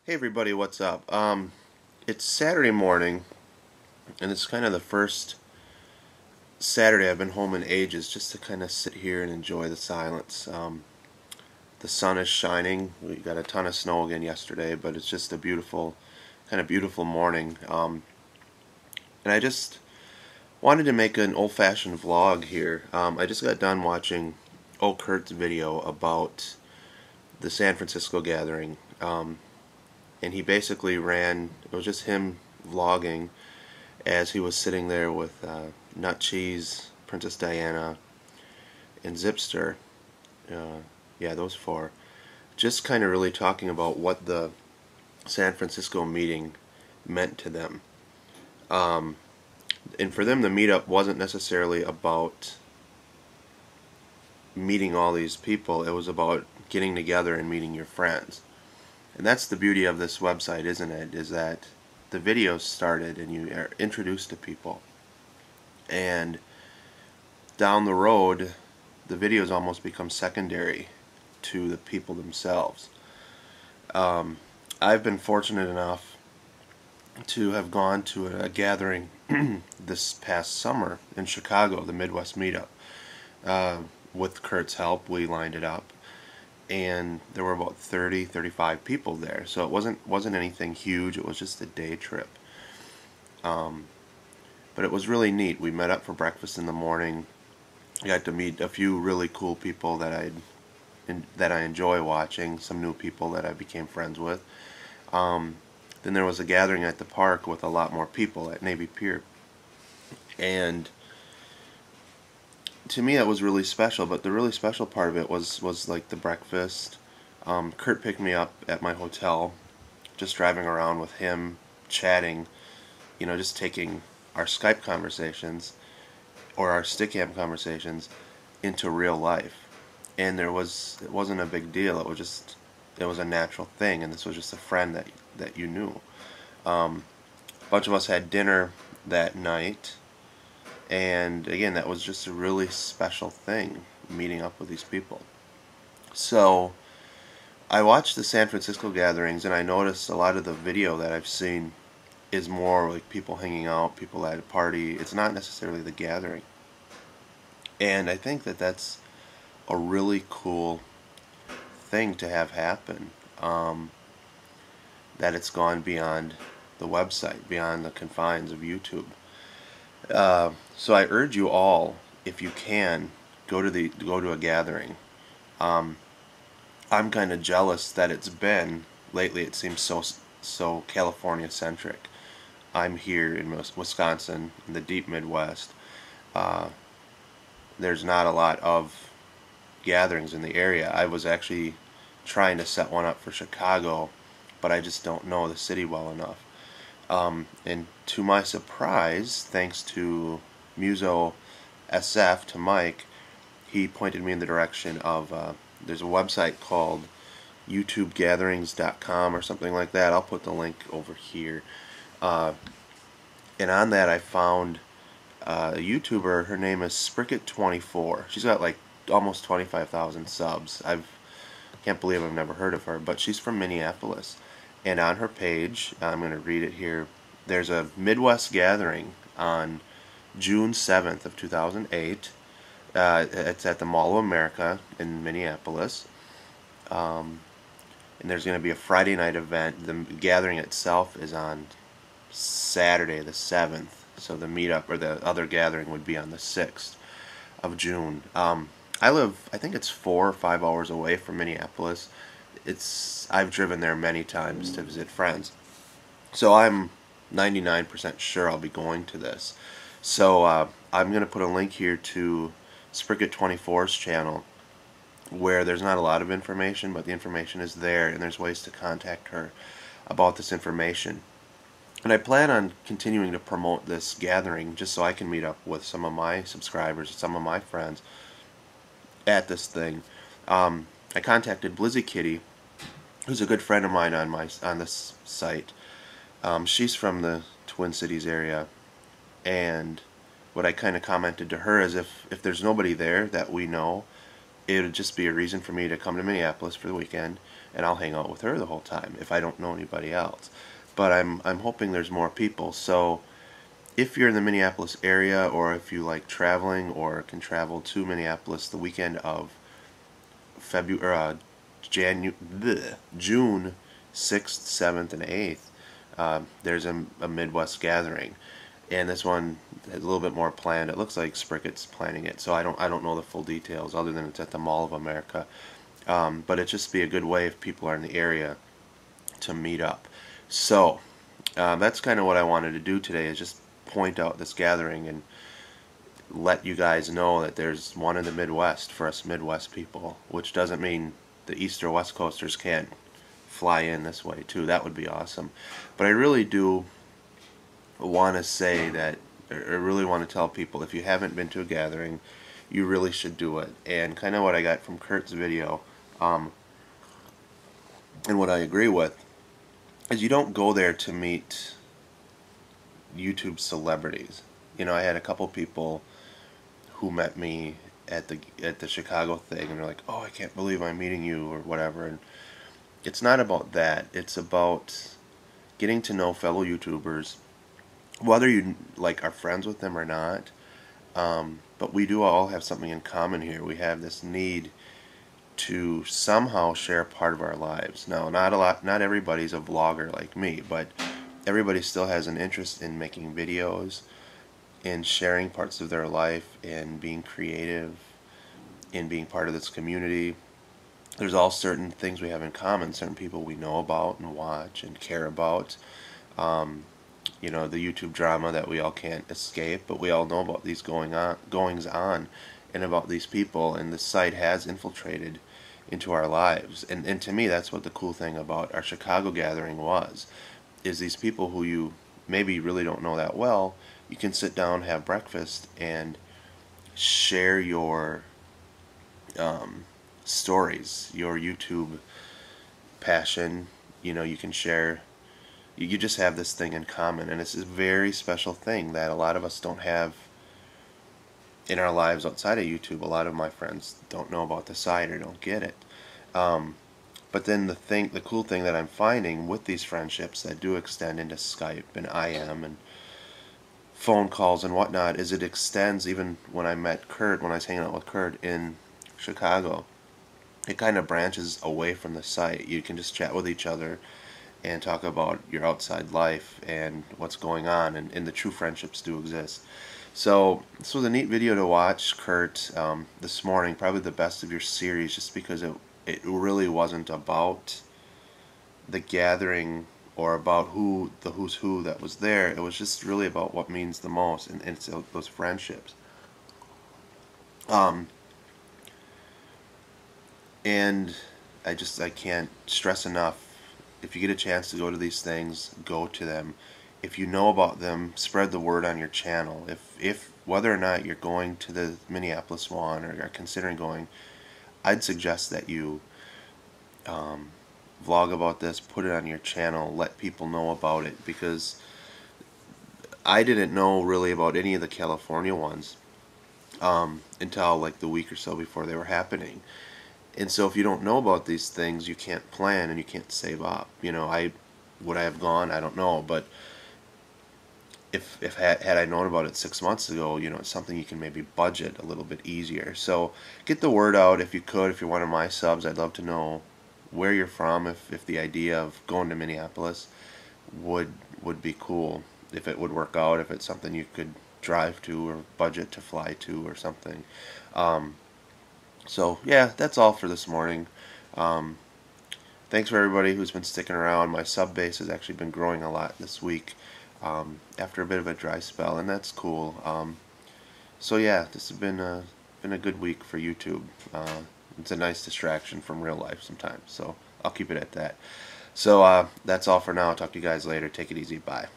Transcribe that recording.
Hey everybody, what's up? It's Saturday morning, and it's kind of the first Saturday I've been home in ages, just to kind of sit here and enjoy the silence. The sun is shining. We got a ton of snow again yesterday, but it's just a beautiful, kind of beautiful morning. And I just wanted to make an old-fashioned vlog here. I just got done watching Curt's video about the San Francisco gathering. And he basically it was just him vlogging as he was sitting there with Nut Cheese, Princess Diana, and Zipster. Yeah, those four. Just kind of really talking about what the San Francisco meeting meant to them. And for them, the meetup wasn't necessarily about meeting all these people. It was about getting together and meeting your friends. And that's the beauty of this website, isn't it? Is that the videos started and you are introduced to people. And down the road, the videos almost become secondary to the people themselves. I've been fortunate enough to have gone to a gathering this past summer in Chicago, the Midwest Meetup. With Curt's help, we lined it up. And there were about 35 people there, so it wasn't anything huge. It was just a day trip, but it was really neat. We met up for breakfast in the morning. I got to meet a few really cool people that I enjoy watching. Some new people that I became friends with. Then there was a gathering at the park with a lot more people at Navy Pier, and to me that was really special. But the really special part of it was like the breakfast. Curt picked me up at my hotel, just driving around with him, chatting, just taking our Skype conversations or our Stickam conversations into real life. And it wasn't a big deal. It was a natural thing, and this was just a friend that you knew. A bunch of us had dinner that night. And again, that was just a really special thing, meeting up with these people. So I watched the San Francisco gatherings, and I noticed a lot of the video that I've seen is more like people hanging out, people at a party. It's not necessarily the gathering. And I think that that's a really cool thing to have happen. That it's gone beyond the website, beyond the confines of YouTube. So I urge you all, if you can, go to a gathering. I'm kind of jealous that it's been lately. It seems so California centric. I'm here in Wisconsin, in the deep Midwest. There's not a lot of gatherings in the area. I was actually trying to set one up for Chicago, but I just don't know the city well enough. And to my surprise, thanks to Muso SF, to Mike, he pointed me in the direction of, there's a website called youtubegatherings.com or something like that. I'll put the link over here. And on that I found a YouTuber. Her name is Spricket24. She's got like almost 25,000 subs. Can't believe I've never heard of her, but she's from Minneapolis. And on her page, I'm going to read it here, there's a Midwest gathering on June 7th of 2008. It's at the Mall of America in Minneapolis. And there's going to be a Friday night event. The gathering itself is on Saturday the 7th. So the meetup, or the other gathering, would be on the 6th of June. I think it's 4 or 5 hours away from Minneapolis. I've driven there many times to visit friends. So I'm 99% sure I'll be going to this. So I'm going to put a link here to Spricket24's channel, where there's not a lot of information, but the information is there, and there's ways to contact her about this information. And I plan on continuing to promote this gathering just so I can meet up with some of my subscribers, some of my friends at this thing. I contacted Blizzy Kitty, who's a good friend of mine on this site. She's from the Twin Cities area, and what I kind of commented to her is if there's nobody there that we know, it would just be a reason for me to come to Minneapolis for the weekend and I'll hang out with her the whole time if I don't know anybody else. But I'm hoping there's more people. So if you're in the Minneapolis area, or if you like traveling or can travel to Minneapolis the weekend of June 6th, 7th, and 8th, there's a Midwest gathering, and this one is a little bit more planned. It looks like Spricket's planning it, so I don't know the full details other than it's at the Mall of America. But it just be a good way if people are in the area to meet up. So that's kind of what I wanted to do today, is just point out this gathering and let you guys know that there's one in the Midwest for us Midwest people, which doesn't mean the East or West Coasters can't fly in this way too. That would be awesome. But I really do want to say that, I really want to tell people, if you haven't been to a gathering, you really should do it. And kind of what I got from Curt's video, and what I agree with, is you don't go there to meet YouTube celebrities. You know, I had a couple people who met me at the Chicago thing, and they're like, "Oh, I can't believe I'm meeting you," or whatever. And it's not about that. It's about getting to know fellow YouTubers, whether you like are friends with them or not. But we do all have something in common here. We have this need to somehow share part of our lives. Now, not everybody's a vlogger like me, but everybody still has an interest in making videos, in sharing parts of their life, in being creative, in being part of this community. There's all certain things we have in common, certain people we know about and watch and care about. You know, the YouTube drama that we all can't escape, but we all know about these goings on and about these people, and this site has infiltrated into our lives. And to me, that's what the cool thing about our Chicago gathering was, is these people who you maybe really don't know that well, you can sit down, have breakfast, and share your stories, your YouTube passion. You know, you can share, you just have this thing in common, and it's a very special thing that a lot of us don't have in our lives outside of YouTube. A lot of my friends don't know about the site or don't get it. But then the cool thing that I'm finding with these friendships that do extend into Skype and IM and phone calls and whatnot, is it extends. Even when I met Curt, when I was hanging out with Curt in Chicago, it kind of branches away from the site. You can just chat with each other and talk about your outside life and what's going on, and the true friendships do exist. So this was a neat video to watch, Curt, this morning. Probably the best of your series, just because it really wasn't about the gathering or about the who's who that was there. It was just really about what means the most, and it's those friendships. And I can't stress enough, if you get a chance to go to these things, go to them. If you know about them, spread the word on your channel. If whether or not you're going to the Minneapolis one or are considering going, I'd suggest that you vlog about this, put it on your channel, let people know about it, because I didn't know really about any of the California ones until like the week or so before they were happening. And so if you don't know about these things, you can't plan and you can't save up. You know, would I have gone? I don't know, but if had I known about it 6 months ago, you know, it's something you can maybe budget a little bit easier. So get the word out if you could. If you're one of my subs, I'd love to know where you're from, if the idea of going to Minneapolis would be cool, if it would work out, if it's something you could drive to or budget to fly to or something. So yeah, that's all for this morning. Thanks for everybody who's been sticking around. My sub base has actually been growing a lot this week after a bit of a dry spell, and that's cool. So yeah, this has been a good week for YouTube. It's a nice distraction from real life sometimes, so I'll keep it at that. So that's all for now. I'll talk to you guys later. Take it easy. Bye.